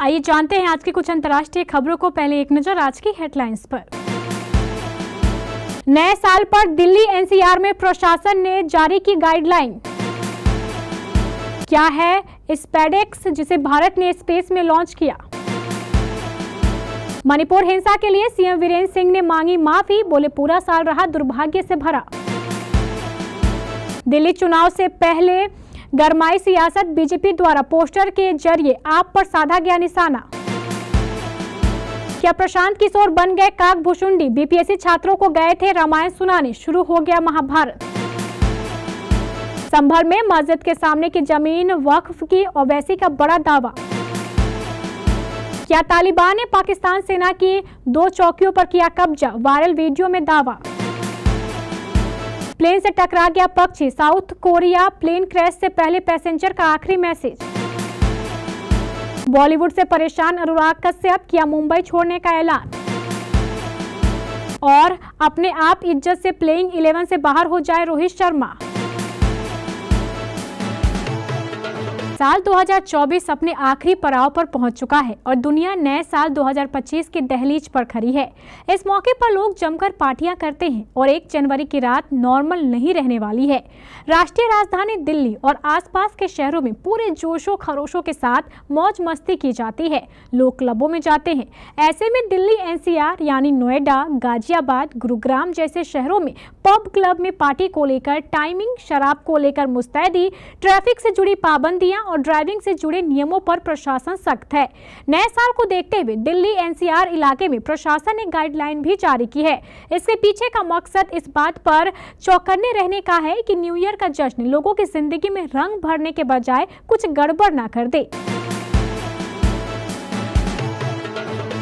आइए जानते हैं आज की कुछ अंतर्राष्ट्रीय खबरों को। पहले एक नजर आज की हेडलाइंस पर। नए साल पर दिल्ली एनसीआर में प्रशासन ने जारी की गाइडलाइन। क्या है स्पेडेक्स जिसे भारत ने स्पेस में लॉन्च किया। मणिपुर हिंसा के लिए सीएम वीरेंद्र सिंह ने मांगी माफी, बोले पूरा साल रहा दुर्भाग्य से भरा। दिल्ली चुनाव से पहले गरमाई सियासत, बीजेपी द्वारा पोस्टर के जरिए आप पर साधा गया निशाना। क्या प्रशांत किशोर बन गए काकभूषुंडी, बीपीएससी छात्रों को गए थे रामायण सुनाने, शुरू हो गया महाभारत। संभल में मस्जिद के सामने की जमीन वक्फ की ओवैसी का बड़ा दावा। क्या तालिबान ने पाकिस्तान सेना की 2 चौकियों पर किया कब्जा, वायरल वीडियो में दावा। प्लेन से टकरा गया पक्षी, साउथ कोरिया प्लेन क्रैश से पहले पैसेंजर का आखिरी मैसेज। बॉलीवुड से परेशान अनुराग कश्यप, किया मुंबई छोड़ने का ऐलान। और अपने आप इज्जत से प्लेइंग 11 से बाहर हो जाए रोहित शर्मा। साल 2024 अपने आखिरी पड़ाव पर पहुंच चुका है और दुनिया नए साल 2025 की दहलीज पर खड़ी है। इस मौके पर लोग जमकर पार्टियां करते हैं और 1 जनवरी की रात नॉर्मल नहीं रहने वाली है। राष्ट्रीय राजधानी दिल्ली और आसपास के शहरों में पूरे जोशो खरोशों के साथ मौज मस्ती की जाती है। लोग क्लबों में जाते हैं। ऐसे में दिल्ली एनसीआर यानी नोएडा, गाजियाबाद, गुरुग्राम जैसे शहरों में पब क्लब में पार्टी को लेकर टाइमिंग, शराब को लेकर मुस्तैदी, ट्रैफिक से जुड़ी पाबंदियां और ड्राइविंग से जुड़े नियमों पर प्रशासन सख्त है। नए साल को देखते हुए दिल्ली एनसीआर इलाके में प्रशासन ने गाइडलाइन भी जारी की है। इसके पीछे का मकसद इस बात पर चौकन्ने रहने का है कि न्यू ईयर का जश्न लोगों की जिंदगी में रंग भरने के बजाय कुछ गड़बड़ ना कर दे।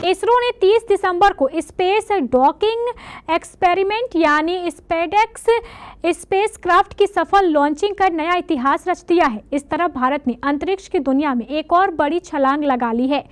इसरो ने 30 दिसंबर को स्पेस डॉकिंग एक्सपेरिमेंट यानी स्पेडेक्स स्पेसक्राफ्ट की सफल लॉन्चिंग कर नया इतिहास रच दिया है। इस तरह भारत ने अंतरिक्ष की दुनिया में एक और बड़ी छलांग लगा ली है।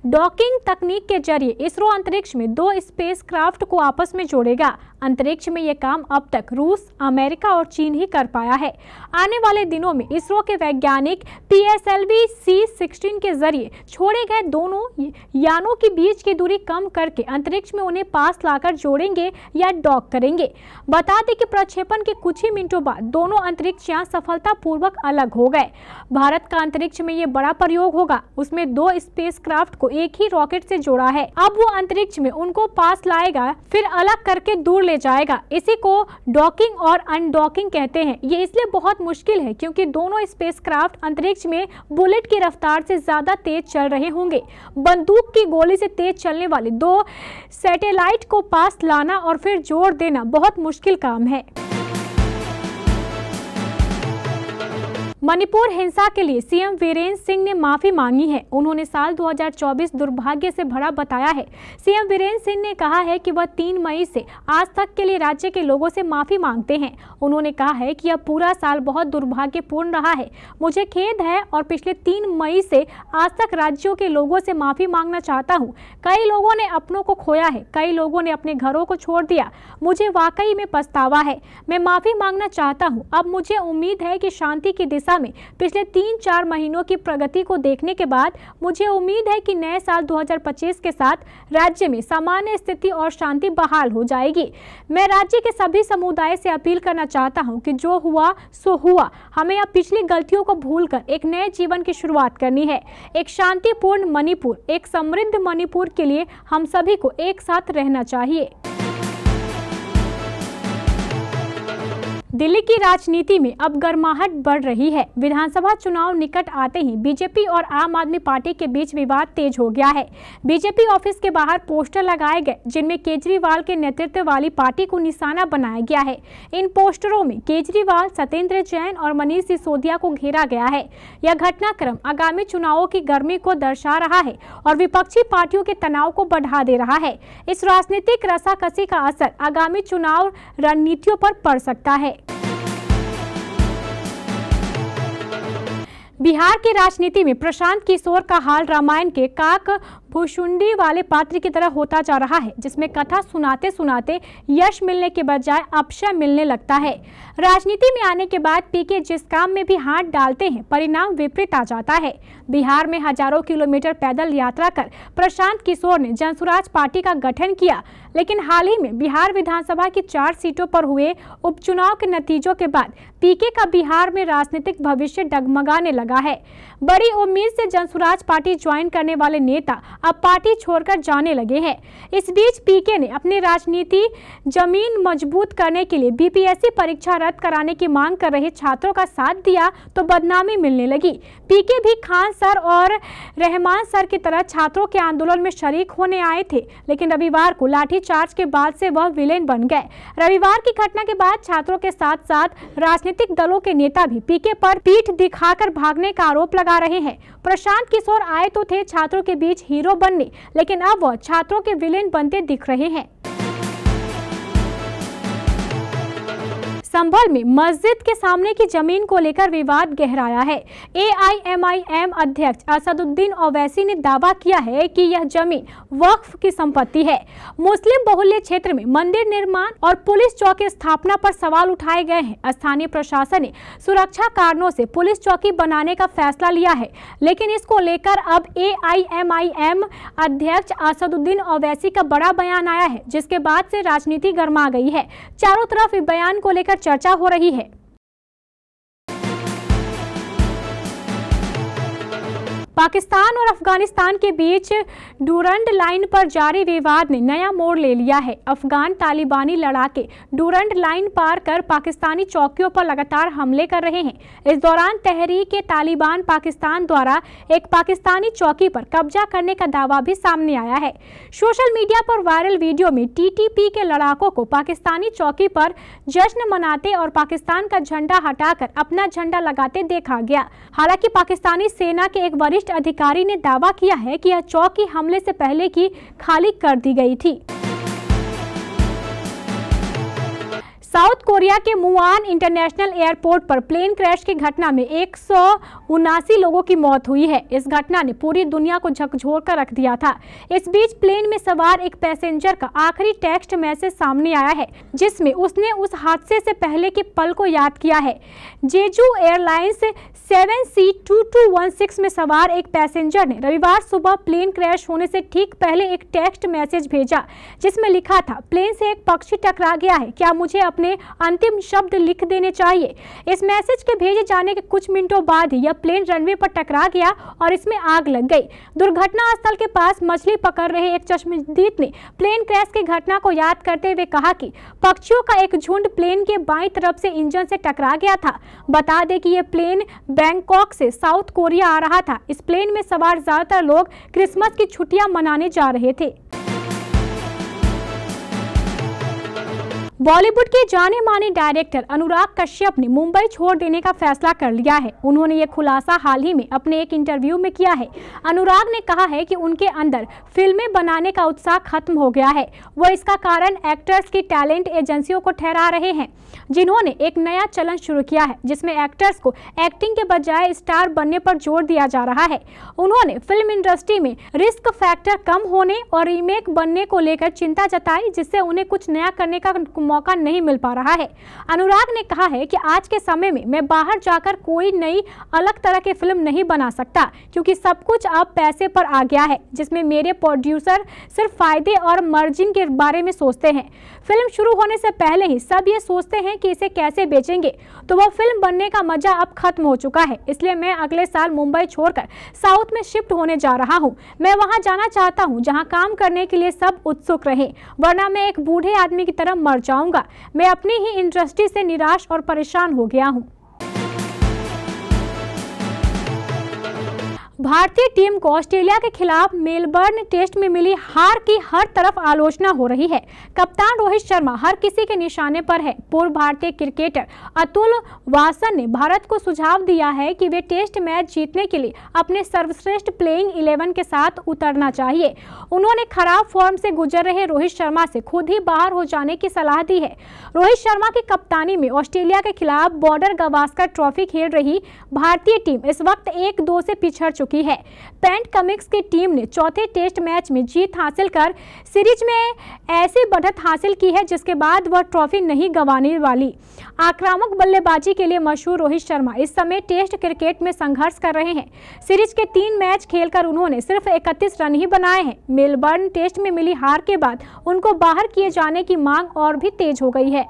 डॉकिंग तकनीक के जरिए इसरो अंतरिक्ष में 2 स्पेसक्राफ्ट को आपस में जोड़ेगा। अंतरिक्ष में यह काम अब तक रूस, अमेरिका और चीन ही कर पाया है। आने वाले दिनों में इसरो के वैज्ञानिक PSLV C-16 के जरिए छोड़े गए दोनों यानों के बीच की दूरी कम करके अंतरिक्ष में उन्हें पास लाकर जोड़ेंगे या डॉक करेंगे। बता दें कि प्रक्षेपण के कुछ ही मिनटों बाद दोनों अंतरिक्ष यान सफलतापूर्वक अलग हो गए। भारत का अंतरिक्ष में यह बड़ा प्रयोग होगा। उसमें 2 स्पेसक्राफ्ट को एक ही रॉकेट से जोड़ा है। अब वो अंतरिक्ष में उनको पास लाएगा, फिर अलग करके दूर ले जाएगा। इसी को डॉकिंग और अनडॉकिंग कहते हैं। ये इसलिए बहुत मुश्किल है क्योंकि दोनों स्पेसक्राफ्ट अंतरिक्ष में बुलेट की रफ्तार से ज्यादा तेज चल रहे होंगे। बंदूक की गोली से तेज चलने वाले 2 सैटेलाइट को पास लाना और फिर जोड़ देना बहुत मुश्किल काम है। मणिपुर हिंसा के लिए सीएम वीरेंद्र सिंह ने माफी मांगी है। उन्होंने साल 2024 दुर्भाग्य से भरा बताया है। सीएम वीरेंद्र सिंह ने कहा है कि वह 3 मई से आज तक के लिए राज्य के लोगों से माफी मांगते हैं। उन्होंने कहा है कि यह पूरा साल बहुत दुर्भाग्यपूर्ण रहा है। मुझे खेद है और पिछले 3 मई से आज तक राज्यों के लोगों से माफी मांगना चाहता हूँ। कई लोगों ने अपनों को खोया है, कई लोगों ने अपने घरों को छोड़ दिया। मुझे वाकई में पछतावा है। मैं माफी मांगना चाहता हूँ। अब मुझे उम्मीद है कि शांति की दिशा में पिछले 3-4 महीनों की प्रगति को देखने के बाद मुझे उम्मीद है कि नए साल 2025 के साथ राज्य में सामान्य स्थिति और शांति बहाल हो जाएगी। मैं राज्य के सभी समुदाय से अपील करना चाहता हूं कि जो हुआ सो हुआ। हमें अब पिछली गलतियों को भूलकर एक नए जीवन की शुरुआत करनी है। एक शांतिपूर्ण मणिपुर, एक समृद्ध मणिपुर के लिए हम सभी को एक साथ रहना चाहिए। दिल्ली की राजनीति में अब गर्माहट बढ़ रही है। विधानसभा चुनाव निकट आते ही बीजेपी और आम आदमी पार्टी के बीच विवाद तेज हो गया है। बीजेपी ऑफिस के बाहर पोस्टर लगाए गए जिनमें केजरीवाल के नेतृत्व वाली पार्टी को निशाना बनाया गया है। इन पोस्टरों में केजरीवाल, सत्येंद्र जैन और मनीष सिसोदिया को घेरा गया है। यह घटनाक्रम आगामी चुनावों की गर्मी को दर्शा रहा है और विपक्षी पार्टियों के तनाव को बढ़ा दे रहा है। इस राजनीतिक रसाकसी का असर आगामी चुनाव रणनीतियों पर पड़ सकता है। बिहार की राजनीति में प्रशांत किशोर का हाल रामायण के काक भुशुंडी वाले पात्र की तरह होता जा रहा है, जिसमें कथा सुनाते सुनाते यश मिलने के बजाय अपशय मिलने लगता है। राजनीति में आने के बाद पीके जिस काम में भी हाथ डालते हैं, परिणाम विपरीत आ जाता है। बिहार में हजारों किलोमीटर पैदल यात्रा कर प्रशांत किशोर ने जनसुराज पार्टी का गठन किया, लेकिन हाल ही में बिहार विधानसभा की 4 सीटों पर हुए उपचुनाव के नतीजों के बाद पीके का बिहार में राजनीतिक भविष्य डगमगाने लगा है। बड़ी उम्मीद से जनसुराज पार्टी ज्वाइन करने वाले नेता अब पार्टी छोड़कर जाने लगे हैं। इस बीच पीके ने अपनी राजनीति जमीन मजबूत करने के लिए बीपीएससी परीक्षा रद्द कराने की मांग कर रहे छात्रों का साथ दिया तो बदनामी मिलने लगी। पीके भी खान सर और रहमान सर की तरह छात्रों के आंदोलन में शरीक होने आए थे, लेकिन रविवार को लाठीचार्ज के बाद से वह विलेन बन गए। रविवार की घटना के बाद छात्रों के साथ साथ राजनीतिक दलों के नेता भी पीके पर पीठ दिखाकर भागने का आरोप लगा रहे हैं। प्रशांत किशोर आए तो थे छात्रों के बीच हीरो बनने, लेकिन अब वह छात्रों के विलेन बनते दिख रहे हैं। संभल में मस्जिद के सामने की जमीन को लेकर विवाद गहराया है। एआईएमआईएम अध्यक्ष असदुद्दीन ओवैसी ने दावा किया है कि यह जमीन वक्फ की संपत्ति है। मुस्लिम बहुल्य क्षेत्र में मंदिर निर्माण और पुलिस चौकी स्थापना पर सवाल उठाए गए हैं। स्थानीय प्रशासन ने सुरक्षा कारणों से पुलिस चौकी बनाने का फैसला लिया है, लेकिन इसको लेकर अब एआईएमआईएम अध्यक्ष असदुद्दीन ओवैसी का बड़ा बयान आया है, जिसके बाद से राजनीति गर्मा गई है। चारों तरफ इस बयान को लेकर चर्चा हो रही है। पाकिस्तान और अफगानिस्तान के बीच डूरंड लाइन पर जारी विवाद ने नया मोड़ ले लिया है। अफगान तालिबानी लड़ाके डूरंड लाइन पार कर पाकिस्तानी चौकियों पर लगातार हमले कर रहे हैं। इस दौरान तहरीक-ए-तालिबान पाकिस्तान द्वारा एक पाकिस्तानी चौकी पर कब्जा करने का दावा भी सामने आया है। सोशल मीडिया पर वायरल वीडियो में टीटीपी के लड़ाकों को पाकिस्तानी चौकी पर जश्न मनाते और पाकिस्तान का झंडा हटाकर अपना झंडा लगाते देखा गया। हालांकि पाकिस्तानी सेना के एक वरिष्ठ अधिकारी ने दावा किया है कि यह चौकी हमले से पहले की खाली कर दी गई थी। साउथ कोरिया के मुआन इंटरनेशनल एयरपोर्ट पर प्लेन क्रैश की घटना में 179 लोगों की मौत हुई है। इस घटना ने पूरी दुनिया को झकझोर कर रख दिया था। इस बीच प्लेन में सवार एक पैसेंजर का आखिरी टेक्स्ट मैसेज सामने आया है, जिसमें उसने उस हादसे से पहले के पल को याद किया है। जेजू एयरलाइंस 7C2216 में सवार एक पैसेंजर ने रविवार सुबह प्लेन क्रैश होने से ठीक पहले एक टेक्स्ट मैसेज भेजा, जिसमें लिखा था, प्लेन से एक पक्षी टकरा गया है, क्या मुझे अपने अंतिम शब्द लिख देने चाहिए। इस मैसेज के भेजे जाने के कुछ मिनटों बाद ही यह प्लेन रनवे पर टकरा गया और इसमें आग लग गई। दुर्घटना स्थल के पास मछली पकड़ रहे एक चश्मदीद ने प्लेन क्रैश की घटना को याद करते हुए कहा कि पक्षियों का एक झुंड प्लेन के बाईं तरफ से इंजन से टकरा गया था। बता दें कि यह प्लेन बैंकॉक से साउथ कोरिया आ रहा था। इस प्लेन में सवार ज्यादातर लोग क्रिसमस की छुट्टियां मनाने जा रहे थे। बॉलीवुड के जाने माने डायरेक्टर अनुराग कश्यप ने मुंबई छोड़ देने का फैसला कर लिया है। उन्होंने ये खुलासा हाल ही में अपने एक इंटरव्यू में किया है। अनुराग ने कहा है कि उनके अंदर फिल्में बनाने का उत्साह खत्म हो गया है। वो इसका कारण एक्टर्स की टैलेंट एजेंसियों को ठहरा रहे हैं, जिन्होंने एक नया चलन शुरू किया है, जिसमें एक्टर्स को एक्टिंग के बजाय स्टार बनने पर जोर दिया जा रहा है। उन्होंने फिल्म इंडस्ट्री में रिस्क फैक्टर कम होने और रीमेक बनने को लेकर चिंता जताई, जिससे उन्हें कुछ नया करने का मौका नहीं मिल पा रहा है। अनुराग ने कहा है कि आज के समय में मैं बाहर जाकर कोई नई अलग तरह की फिल्म नहीं बना सकता, क्योंकि सब कुछ अब पैसे पर आ गया है, जिसमें मेरे प्रोड्यूसर सिर्फ फायदे और मार्जिन के बारे में सोचते हैं। फिल्म शुरू होने से पहले ही सब ये सोचते हैं कि इसे कैसे बेचेंगे, तो वह फिल्म बनने का मजा अब खत्म हो चुका है। इसलिए मैं अगले साल मुंबई छोड़कर साउथ में शिफ्ट होने जा रहा हूँ। मैं वहाँ जाना चाहता हूँ जहाँ काम करने के लिए सब उत्सुक रहें, वरना मैं एक बूढ़े आदमी की तरह मर जाऊंगा। मैं अपनी ही इंडस्ट्री से निराश और परेशान हो गया हूँ। भारतीय टीम को ऑस्ट्रेलिया के खिलाफ मेलबर्न टेस्ट में मिली हार की हर तरफ आलोचना हो रही है। कप्तान रोहित शर्मा हर किसी के निशाने पर है। पूर्व भारतीय क्रिकेटर अतुल वासन ने भारत को सुझाव दिया है कि वे टेस्ट मैच जीतने के लिए अपने सर्वश्रेष्ठ प्लेइंग 11 के साथ उतरना चाहिए। उन्होंने खराब फॉर्म से गुजर रहे रोहित शर्मा से खुद ही बाहर हो जाने की सलाह दी है। रोहित शर्मा की कप्तानी में ऑस्ट्रेलिया के खिलाफ बॉर्डर गावस्कर ट्रॉफी खेल रही भारतीय टीम इस वक्त 1-2 से पिछड़ चुकी चुकी है। पैट कमिंस की टीम ने चौथे टेस्ट मैच में जीत हासिल कर सीरीज में ऐसी बढ़त हासिल की है जिसके बाद वह ट्रॉफी नहीं गंवाने वाली। आक्रामक बल्लेबाजी के लिए मशहूर रोहित शर्मा इस समय टेस्ट क्रिकेट में संघर्ष कर रहे हैं। सीरीज के 3 मैच खेलकर उन्होंने सिर्फ 31 रन ही बनाए हैं। मेलबर्न टेस्ट में मिली हार के बाद उनको बाहर किए जाने की मांग और भी तेज हो गई है।